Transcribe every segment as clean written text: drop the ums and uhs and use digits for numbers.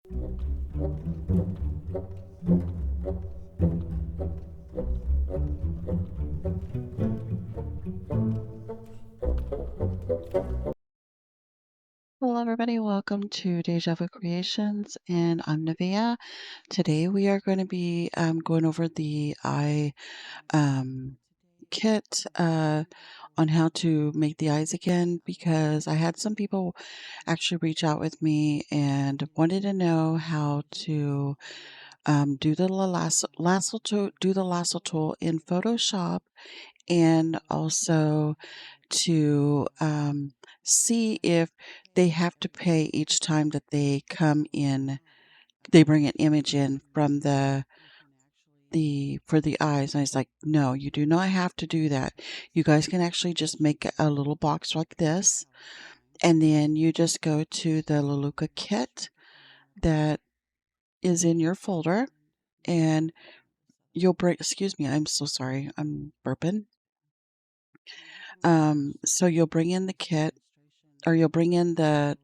Hello, everybody. Welcome to Déjà Vu Creations, and I'm Nevaeh. Today, we are going to be going over the eye kit on how to make the eyes again because I had some people actually reach out with me and wanted to know how to do the lasso tool in Photoshop, and also to see if they have to pay each time that they come in, they bring an image in from the for the eyes. And I was like, no, you do not have to do that. You guys can actually just make a little box like this, and then you just go to the Leluca kit that is in your folder, and you'll bring, excuse me, I'm so sorry, I'm burping. So you'll bring in the kit, or you'll bring in the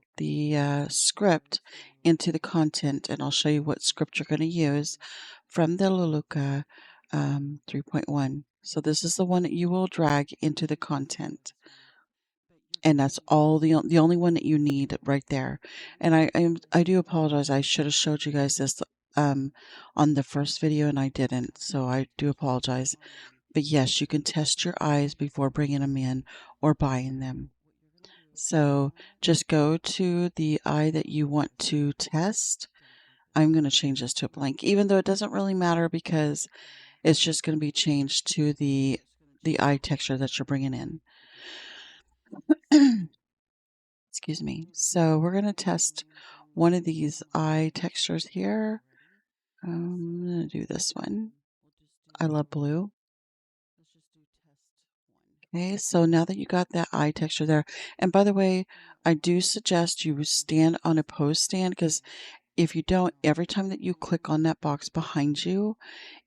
script into the content, and I'll show you what script you're going to use from the Leluca 3.1. So this is the one that you will drag into the content, and that's all the only one that you need right there. And I do apologize. I should have showed you guys this on the first video, and I didn't. So I do apologize. But yes, you can test your eyes before bringing them in or buying them. So just go to the eye that you want to test. I'm going to change this to a blank, even though it doesn't really matter because it's just going to be changed to the eye texture that you're bringing in. Excuse me. So we're going to test one of these eye textures here. I'm going to do this one. I love blue. Okay, so now that you got that eye texture there, and by the way, I do suggest you stand on a pose stand, because if you don't, every time that you click on that box behind you,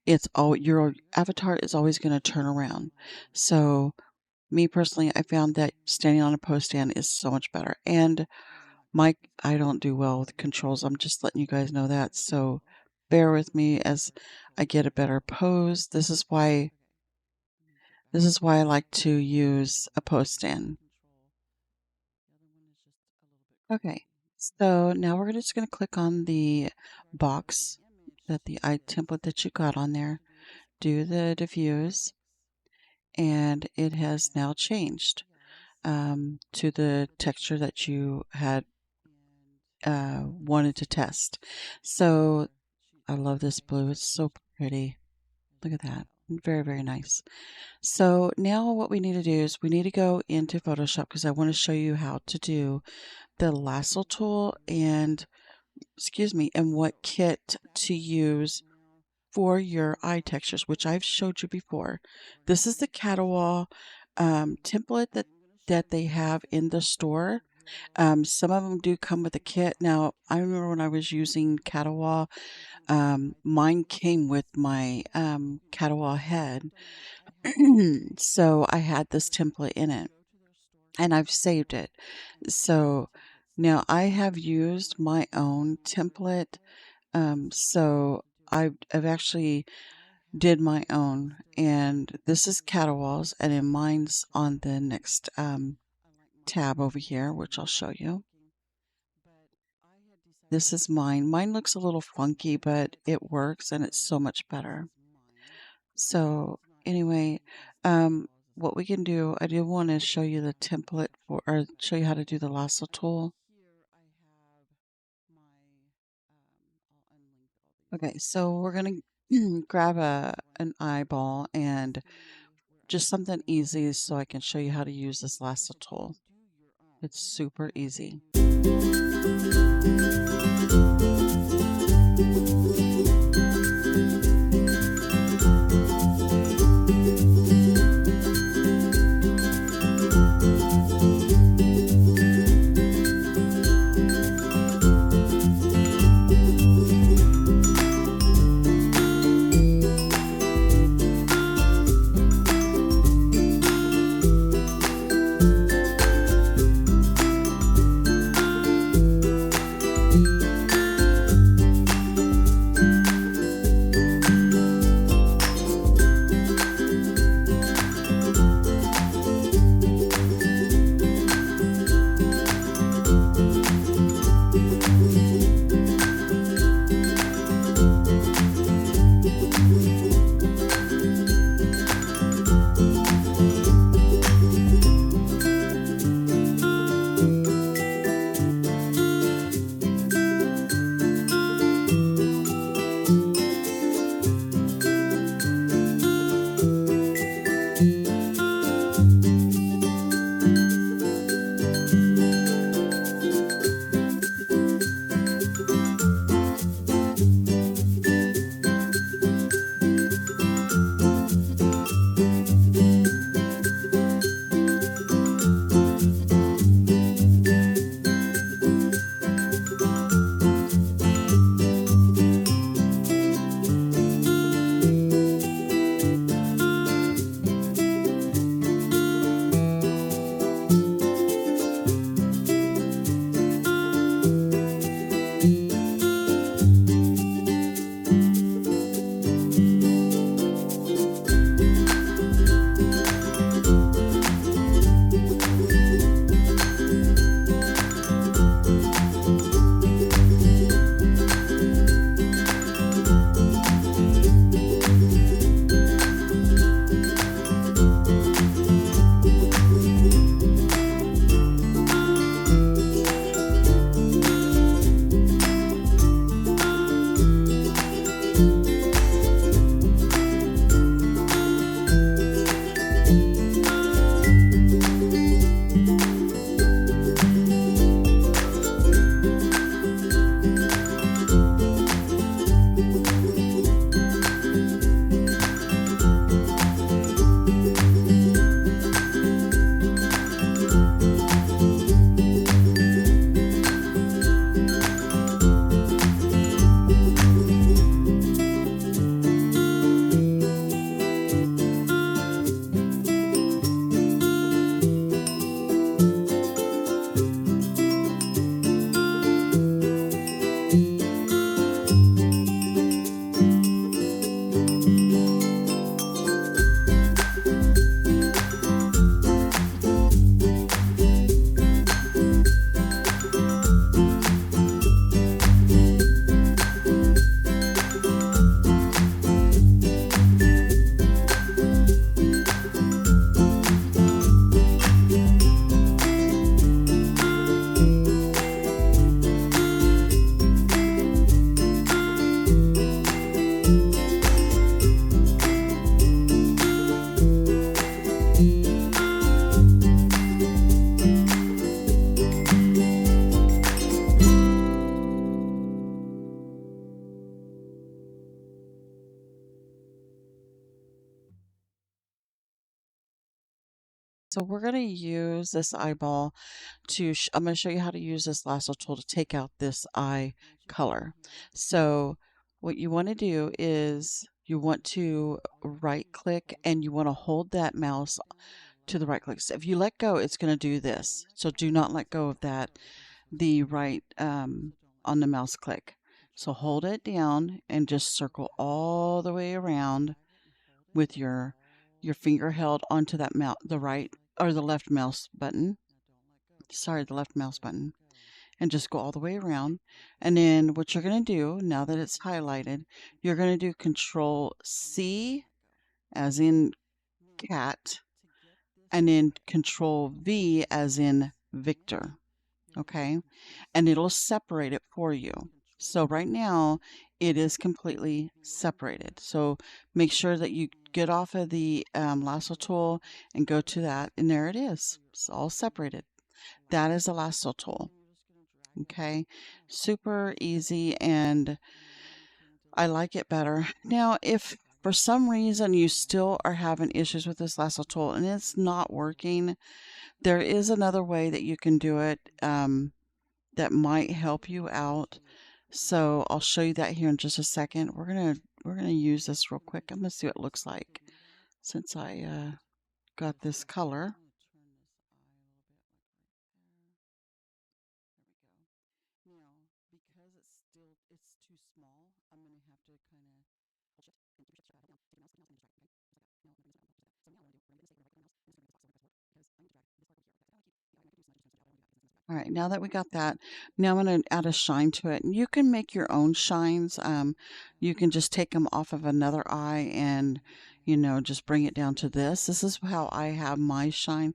your avatar is always going to turn around. So me personally, I found that standing on a pose stand is so much better. And I don't do well with controls. I'm just letting you guys know that. So bear with me as I get a better pose. This is why I like to use a pose stand. Okay, so now we're just going to click on the box, that the eye template that you got on there, do the diffuse, and it has now changed to the texture that you had wanted to test. So I love this blue. It's so pretty. Look at that. Very, very nice. So now what we need to do is we need to go into Photoshop, because I want to show you how to do the lasso tool and, excuse me, and what kit to use for your eye textures, which I've showed you before. This is the Caterwall template that they have in the store. Some of them do come with a kit. Now, I remember when I was using Caterwall, mine came with my Caterwall head. So I had this template in it, and I've saved it. So now I have used my own template. So I've actually did my own, and this is Caterwall's, and then mine's on the next tab over here, which I'll show you. This is mine. Mine looks a little funky, but it works, and it's so much better. So anyway, what we can do, I do want to show you the template or show you how to do the lasso tool. Okay, so we're going to grab an eyeball and just something easy so I can show you how to use this lasso tool. It's super easy. So we're going to use this eyeball to, I'm going to show you how to use this lasso tool to take out this eye color. So what you want to do is you want to right click and you want to hold that mouse to the right click. So if you let go, it's going to do this. So do not let go of that, the right on the mouse click. So hold it down and just circle all the way around with your finger held onto that mouse, the right or the left mouse button. Sorry, the left mouse button. And just go all the way around. And then what you're going to do, now that it's highlighted, you're going to do Control C as in cat, and then Control V as in Victor. Okay, and it'll separate it for you. So right now it is completely separated. So make sure that you get off of the lasso tool and go to that, and there it is. It's all separated. That is a lasso tool. Okay, super easy, and I like it better. Now, if for some reason you still are having issues with this lasso tool and it's not working, there is another way that you can do it. That might help you out. So I'll show you that here in just a second. We're gonna use this real quick. I'm gonna see what it looks like since I got this color. Now, because it's too small, I'm gonna have to kind of hold it and keep it down. Take a mouse, take a mouse, and drag it. Okay. So now we're gonna do that. So now what I'm gonna do, I'm gonna stay with the right mouse. I'm just gonna do this because I need to drag this part over here. Okay. I want to keep the eye making do some. All right, now that we got that, now I'm going to add a shine to it. You can make your own shines. You can just take them off of another eye and, you know, just bring it down to this. This is how I have my shine.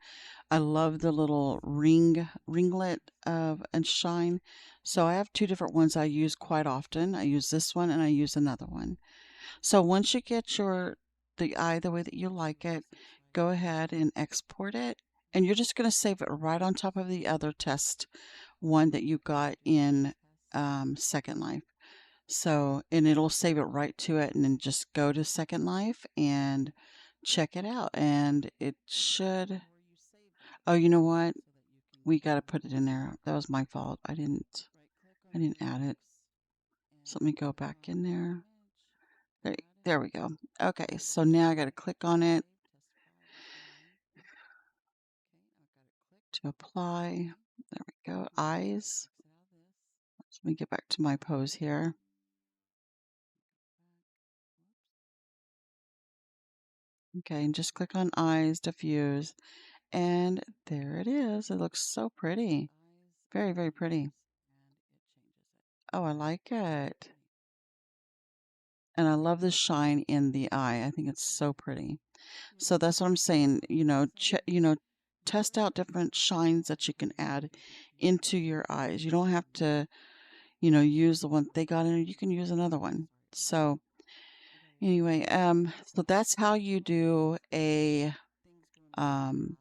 I love the little ringlet of and shine. So I have two different ones I use quite often. I use this one and I use another one. So once you get the eye the way that you like it, go ahead and export it. And you're just going to save it right on top of the other test one that you got in Second Life. So, and it'll save it right to it, and then just go to Second Life and check it out. And it should, oh, you know what? We got to put it in there. That was my fault. I didn't add it. So let me go back in there. There we go. Okay, so now I got to click on it to apply. There we go. Eyes. Let me get back to my pose here. Okay, and just click on eyes, diffuse, and there it is. It looks so pretty. Very, very pretty. Oh, I like it. And I love the shine in the eye. I think it's so pretty. So that's what I'm saying. Test out different shines that you can add into your eyes. You don't have to, use the one they got in. You can use another one. So anyway, so that's how you do um,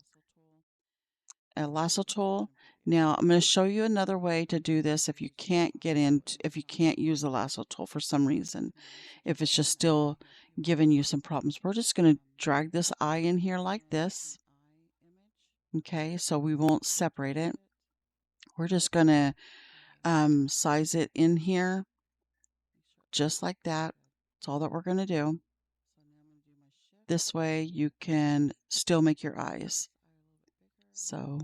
a lasso tool. Now I'm going to show you another way to do this if you can't if you can't use the lasso tool for some reason, if it's just still giving you some problems. We're just going to drag this eye in here like this. Okay, so we won't separate it. We're just going to size it in here just like that. That's all that we're going to do. This way you can still make your eyes. So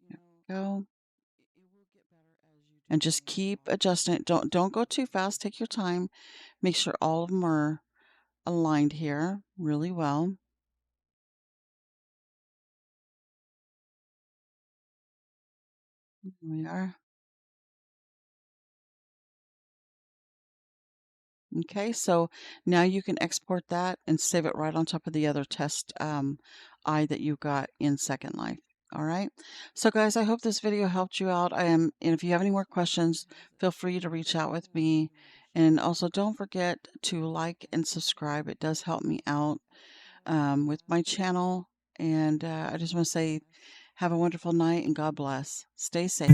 there we go. And just keep adjusting it. Don't go too fast. Take your time. Make sure all of them are aligned here really well. Here we are. Okay, so now you can export that and save it right on top of the other test eye that you got in Second Life. All right. So guys, I hope this video helped you out. And if you have any more questions, feel free to reach out with me. And also don't forget to like and subscribe. It does help me out with my channel. And I just want to say have a wonderful night and God bless. Stay safe.